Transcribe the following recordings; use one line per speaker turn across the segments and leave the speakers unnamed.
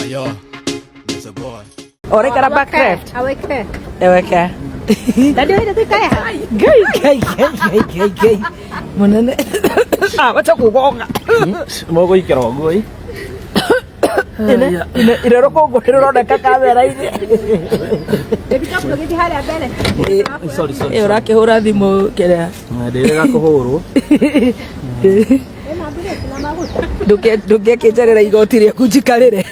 Yo, there's a boy.
Ore kara backcraft.
Aweke.
Eweka.
Tadi wewe ndio kaya.
Gay. Munene. Wacha kugonga.
Mogo ikero goi.
Ine roko roneka kamera-ini.
Ndikapro giti haria mbere.
Sorry.
Urakihura thimu kiria.
Ndirega kuhurwo.
Ndugekinjerera igoti rĩaku njikarĩre.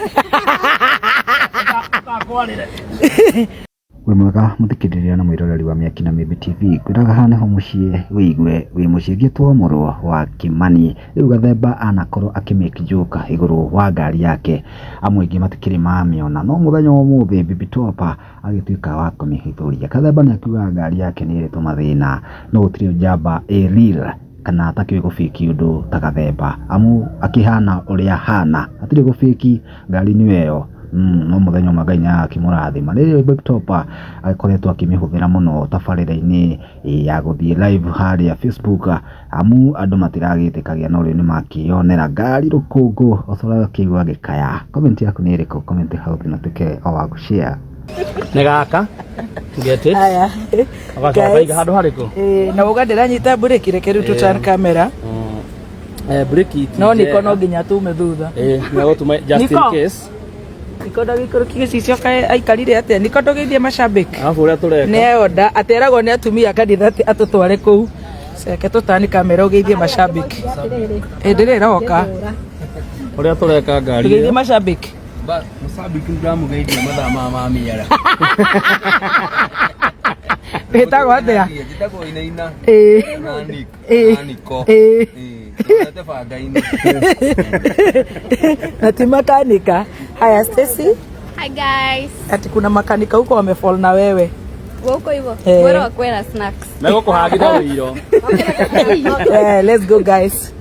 We mwega muthikiriria na mwiroreri wa Miaki na Mĩmbi TV kwiraga hane ho muciĩ wĩigue wĩ muciĩ gĩtwo mũrũ wa Kimani rĩu Gathemba anakorwo akimake joke igũrũ wa ngari yake amwĩngĩ matikĩrĩ mamiona no mũthenya ũmũthĩ Bibi Topa agĩtuĩka wa kũmĩhithũria. Gathemba nĩakiuga ngari yake nĩ ĩrĩ tũmathĩna no gũtirĩ njamba real kana atakĩũĩ gũbĩki ũndũ ta Gathemba amu akĩhana ũrĩa hana atirĩ gũbĩki ngari-inĩ ĩyo. No muthenya Ngai akĩmũrathima rĩrĩa Bibi Topa agĩkoretwo akĩmĩhũthĩra mũno tabarĩra-inĩ ya gũthiĩ live harĩa Facebook amu andũ matiragĩtĩkagia no rĩu nĩ makĩonera ngari rũkũngũ ũcora kĩigua gĩkaya. Comment yaku nĩ ĩrĩkũ? Comment hau thĩ na tuke o wa gushare.
Nĩ gaka. Ngete.
Aya.
Agacoka iga handũ harĩkũ?
Na ũgandĩranyita break reke rĩu tũtran kamera.
Break
no niko no nginya tume thutha.
Nĩgo tuma just in case.
Nikoda gikoro kigicicio kae aikarire atia nikodo geithie mashabiki
Alafu ũrĩa tũreka
ne oda ateragwo nĩ atumia kanitha atutware kuu seke tutani kamera ugeithie mashabiki ndirira oka
ũrĩa tũreka ngari
ugeithie mashabiki
mashabiki ndamugeithia mathaa ma mĩera
betagwo atia
ndagwo ina Niko Tuwete banga-inĩ
na ti makanika. Haya Stacy.
Hi guys.
Ati kuna makanika huko wamefall na wewe.
Woko hivyo. Bora wakuwe na snacks.
Megũkũhangĩra wĩiro.
Let's go guys.